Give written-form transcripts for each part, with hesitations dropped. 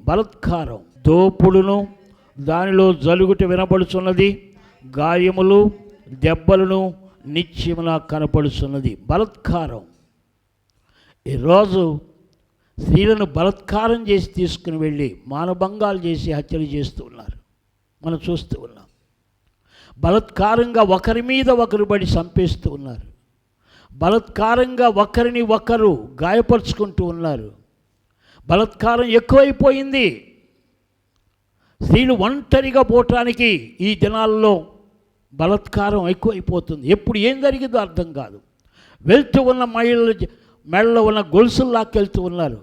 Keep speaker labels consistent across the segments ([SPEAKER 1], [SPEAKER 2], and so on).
[SPEAKER 1] బలత్కారం, దోపుడును, దానిలో జలుగుట వినపడుచున్నది, గాయములు దెబ్బలను నిత్యమున కనపడుచున్నది. బలత్కారం. ఈరోజు స్త్రీలను బలత్కారం చేసి తీసుకుని వెళ్ళి మానభంగాలు చేసి హత్యలు చేస్తూ ఉన్నారు, మనం చూస్తూ ఉన్నాం. బలత్కారంగా ఒకరి మీద ఒకరు పడి చంపేస్తూ ఉన్నారు. బలత్కారంగా ఒకరిని ఒకరు గాయపరుచుకుంటూ ఉన్నారు. బలత్కారం ఎక్కువైపోయింది. స్త్రీలు ఒంటరిగా పోవటానికి ఈ దినాల్లో బలత్కారం ఎక్కువైపోతుంది. ఎప్పుడు ఏం జరిగిందో అర్థం కాదు. వెళ్తూ ఉన్న మహిళలు మెడలో ఉన్న గొలుసులు లాక్కెళ్తూ ఉన్నారు.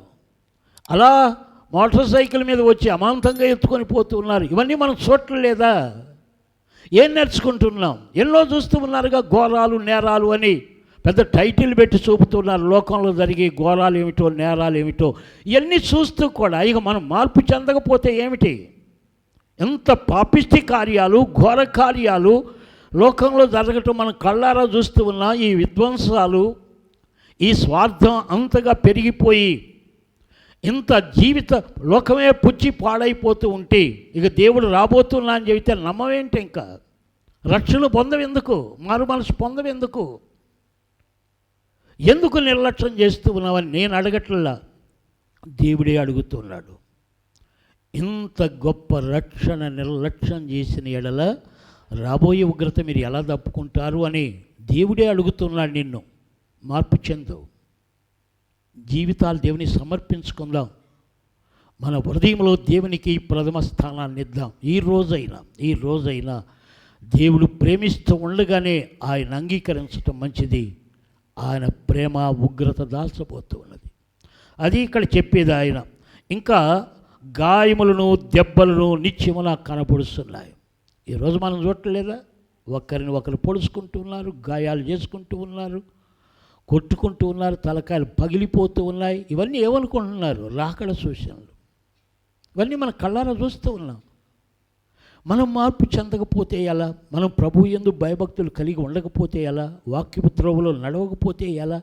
[SPEAKER 1] అలా మోటార్ సైకిల్ మీద వచ్చి అమాంతంగా ఎత్తుకొని పోతూ ఉన్నారు. ఇవన్నీ మనం చూడలేదా? ఏం నేర్చుకుంటున్నాం? ఎన్నో చూస్తూ ఉన్నారుగా, ఘోరాలు నేరాలు అని పెద్ద టైటిల్ పెట్టి చూపుతున్నారు. లోకంలో జరిగే ఘోరాలు ఏమిటో, నేరాలు ఏమిటో ఇవన్నీ చూస్తూ కూడా ఇక మనం మార్పు చెందకపోతే ఏమిటి? ఎంత పాపిష్టి కార్యాలు, ఘోర కార్యాలు లోకంలో జరగటం మనం కళ్ళారా చూస్తూ ఉన్నాం. ఈ విధ్వంసాలు, ఈ స్వార్థం అంతగా పెరిగిపోయి ఇంత జీవిత లోకమే పుచ్చి పాడైపోతూ ఉంటే ఇక దేవుడు రాబోతున్నా అని చెబితే నమ్మవేంటి? ఇంకా రక్షణ పొందవెందుకు? మారు మనసు పొందవెందుకు? ఎందుకు నిర్లక్ష్యం చేస్తూ ఉన్నావని నేను అడగట్లా, దేవుడే అడుగుతున్నాడు. ఇంత గొప్ప రక్షణ నిర్లక్ష్యం చేసిన ఎడల రాబోయే ఉగ్రత మీరు ఎలా తప్పుకుంటారు అని దేవుడే అడుగుతున్నాడు నిన్ను. మార్పు చెందు, జీవితాలు దేవుని సమర్పించుకుందాం. మన హృదయంలో దేవునికి ప్రథమ స్థానాన్ని ఇద్దాం. ఈ రోజైనా దేవుడు ప్రేమిస్తూ ఉండగానే ఆయన అంగీకరించటం మంచిది. ఆయన ప్రేమ ఉగ్రత దాల్చబోతూ ఉన్నది. అది ఇక్కడ చెప్పేది ఆయన. ఇంకా గాయములను దెబ్బలను నిత్యమున కనపడుస్తున్నాయి. ఈరోజు మనం చూడలేదా? ఒకరిని ఒకరు పొడుచుకుంటూ ఉన్నారు, గాయాలు చేసుకుంటూ ఉన్నారు, కొట్టుకుంటూ ఉన్నారు, తలకాయలు పగిలిపోతూ ఉన్నాయి. ఇవన్నీ ఏమనుకుంటున్నారు? రాకడ సూచనలు. ఇవన్నీ మన కళ్ళారా చూస్తూ ఉన్నాం. మనం మార్పు చెందకపోతే ఎలా? మనం ప్రభు యందు భయభక్తులు కలిగి ఉండకపోతే ఎలా? వాక్యపు త్రోవలో నడవకపోతే ఎలా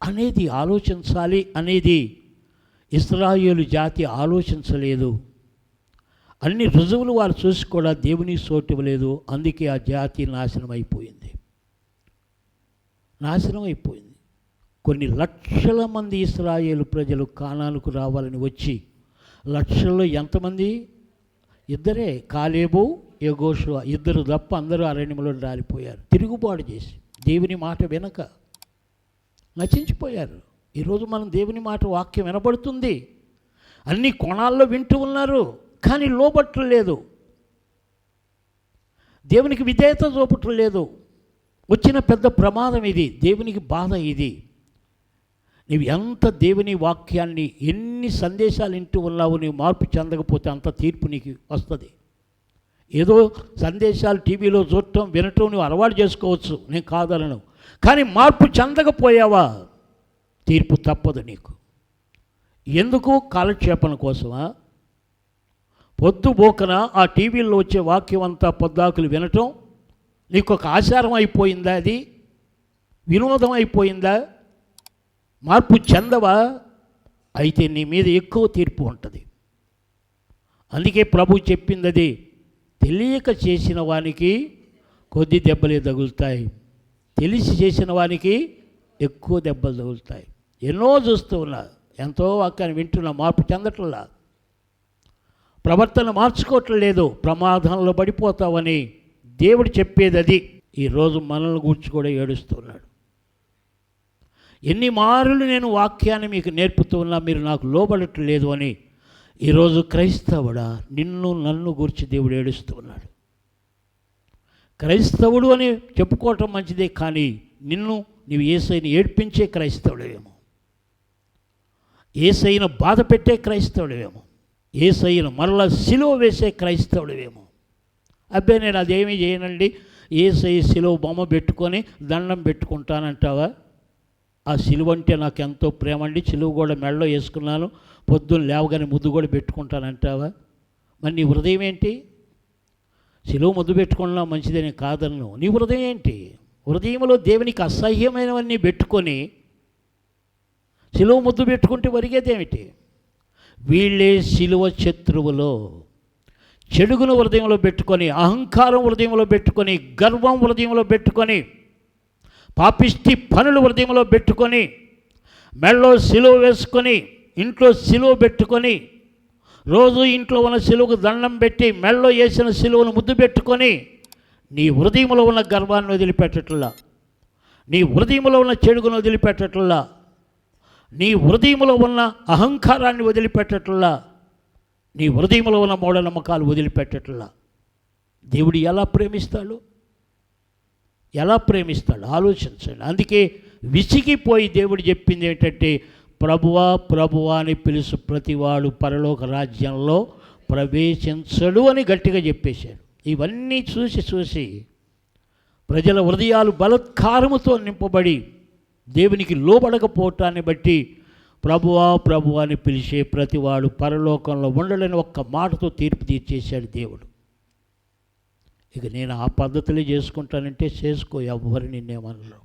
[SPEAKER 1] అనేది ఆలోచించాలి. అనేది ఇశ్రాయేలు జాతి ఆలోచించలేదు. అన్ని రుజువులు వారు చూసి కూడా దేవుని సోటివ్వలేదు. అందుకే ఆ జాతి నాశనం అయిపోయింది. కొన్ని లక్షల మంది ఇశ్రాయేలు ప్రజలు కానానుకు రావాలని వచ్చి, లక్షల్లో ఎంతమంది? ఇద్దరే, కాలేబు యెహోషువ, ఇద్దరు తప్ప అందరూ అరణ్యంలో రాలిపోయారు. తిరుగుబాటు చేసి దేవుని మాట వినక నశించిపోయారు. ఈరోజు మనం దేవుని మాట వాక్యం వినబడుతుంది, అన్ని కోణాల్లో వింటూ ఉన్నారు, కానీ లోబట్టలేదు. దేవునికి విధేయత చూపట్లేదు. వచ్చిన పెద్ద ప్రమాదం ఇది. దేవునికి బాధ ఇది. నీవు ఎంత దేవుని వాక్యాన్ని, ఎన్ని సందేశాలు వింటూ ఉన్నావు, నీవు మార్పు చెందకపోతే అంత తీర్పు నీకు వస్తుంది. ఏదో సందేశాలు టీవీలో చూడటం వినటం నువ్వు అలవాటు చేసుకోవచ్చు, నేను కాదలను. కానీ మార్పు చెందకపోయావా తీర్పు తప్పదు నీకు. ఎందుకు? కాలక్షేపణ కోసమా? పొద్దు బోకన ఆ టీవీల్లో వచ్చే వాక్యం అంతా పొద్దాకులు వినటం నీకు ఒక ఆచారం అయిపోయిందా? అది వినోదం అయిపోయిందా? మార్పు చెందవా? అయితే నీ మీద ఎక్కువ తీర్పు ఉంటుంది. అందుకే ప్రభు చెప్పింది అది, తెలియక చేసిన వానికి కొద్ది దెబ్బలే తగులుతాయి, తెలిసి చేసిన వానికి ఎక్కువ దెబ్బలు తగులుతాయి. ఎన్నో చూస్తూ ఉన్నా, ఎంతో వాక్యాన్ని వింటున్నా, మార్పు చెందట్లా, ప్రవర్తన మార్చుకోవట్లేదు, ప్రమాదంలో పడిపోతావని దేవుడు చెప్పేది అది. ఈరోజు మనల్ని గూర్చి కూడా ఏడుస్తున్నాడు. ఎన్ని మారులు నేను వాక్యాన్ని మీకు నేర్పుతూ ఉన్నా మీరు నాకు లోబడట్లేదు అని ఈరోజు క్రైస్తవుడా, నిన్ను నన్ను గూర్చి దేవుడు ఏడుస్తూ ఉన్నాడు. క్రైస్తవుడు అని చెప్పుకోవటం మంచిదే, కానీ నీవు యేసయ్యని ఏడ్పించే క్రైస్తవుడేమో, యేసయ్యను బాధ పెట్టే క్రైస్తవుడేమో, యేసయ్యను మరలా సిలువ వేసే క్రైస్తవుడేమో. అబ్బాయి నేను అదేమీ చేయనండి, యేసయ్య సిలువ బొమ్మ పెట్టుకొని దండం పెట్టుకుంటానంటావా? ఆ సిలువ అంటే నాకు ఎంతో ప్రేమ అండి, సిలువ కూడా మెడలో వేసుకున్నాను, పొద్దున్న లేవగానే ముద్దు కూడా పెట్టుకుంటానంటావా? మరి నీ హృదయం ఏంటి? సిలువ ముద్దు పెట్టుకున్నా మంచిదని కాదన్ను, నీ హృదయం ఏంటి? హృదయంలో దేవునికి అసహ్యమైనవన్నీ పెట్టుకొని సిలువ ముద్దు పెట్టుకుంటే ఒరిగేదేమిటి? వీళ్ళే శిలువ శత్రువులో. చెడుగును హృదయంలో పెట్టుకొని, అహంకారం హృదయంలో పెట్టుకొని, గర్వం హృదయంలో పెట్టుకొని, పాపిష్టి పనులు హృదయంలో పెట్టుకొని, మెడలో సిలువ వేసుకొని, ఇంట్లో సిలువ పెట్టుకొని, రోజు ఇంట్లో ఉన్న సిలువకు దండం పెట్టి మెడలో వేసిన సిలువను ముద్దు పెట్టుకొని, నీ హృదయంలో ఉన్న గర్వాన్ని వదిలిపెట్టట్లా, నీ హృదయంలో ఉన్న చెడుగును వదిలిపెట్టట్లా, నీ హృదయంలో ఉన్న అహంకారాన్ని వదిలిపెట్టట్లా, నీ హృదయంలో ఉన్న మూఢనమ్మకాలు వదిలిపెట్టట్లా. దేవుడు ఎలా ప్రేమిస్తాడు? ఎలా ప్రేమిస్తాడు? ఆలోచించండి. అందుకే విసిగిపోయి దేవుడు చెప్పింది ఏంటంటే, ప్రభువా ప్రభువా అని పిలుసు ప్రతివాడు పరలోక రాజ్యంలో ప్రవేశించడు అని గట్టిగా చెప్పేశాడు. ఇవన్నీ చూసి ప్రజల హృదయాలు బలత్కారముతో నింపబడి దేవునికి లోబడకపోవటాన్ని బట్టి ప్రభువా ప్రభువా అని పిలిచే ప్రతివాడు పరలోకంలో ఉండలేని ఒక్క మాటతో తీర్పు తీర్చేశాడు దేవుడు. ఇక నేను ఆ పద్ధతులే చేసుకుంటానంటే చేసుకో, ఎవ్వరు నిన్నేమనరు.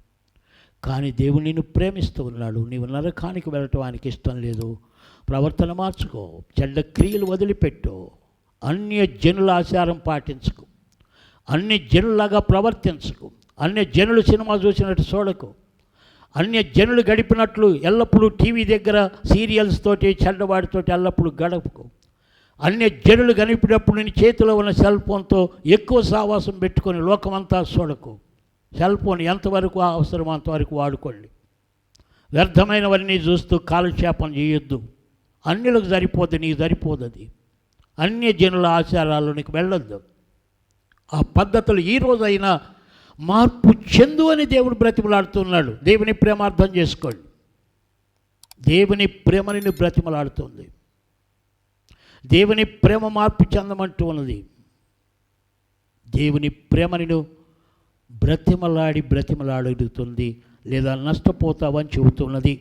[SPEAKER 1] కానీ దేవుడు నిన్ను ప్రేమిస్తూ ఉన్నాడు. నీవు నరకానికి వెళ్ళటం ఆయనకి ఇష్టం లేదు. ప్రవర్తన మార్చుకో, చెడ్డ క్రియలు వదిలిపెట్టు, అన్య జనుల ఆచారం పాటించుకు, అన్ని జనులాగా ప్రవర్తించుకు, అన్య జనులు సినిమా చూసినట్టు చూడకు, అన్య జనులు గడిపినట్లు ఎల్లప్పుడూ టీవీ దగ్గర సీరియల్స్ తోటి చెడ్డవాడితోటి ఎల్లప్పుడూ గడపకు. అన్య జనులు గడిపినప్పుడు నీ చేతిలో ఉన్న సెల్ ఫోన్తో ఎక్కువ సావాసం పెట్టుకొని లోకమంతా చూడకు. సెల్ ఫోన్ ఎంతవరకు అవసరమో అంతవరకు వాడుకోండి. వ్యర్థమైనవన్నీ చూస్తూ కాలక్షేపం చేయొద్దు. అన్యులకు సరిపోద్ది, నీకు సరిపోదు. అది అన్య జనుల ఆచారాల్లో నీకు వెళ్ళొద్దు. ఆ పద్ధతులు ఈ రోజైనా మార్పు చెందు అని దేవుడు బ్రతిమలాడుతున్నాడు. దేవుని ప్రేమ అర్థం చేసుకోండి. దేవుని ప్రేమని నువ్వు బ్రతిమలాడుతుంది. దేవుని ప్రేమ మార్పు చెందమంటూ ఉన్నది. దేవుని ప్రేమని నువ్వు బ్రతిమలాడుతుంది, లేదా నష్టపోతావని చెబుతున్నది.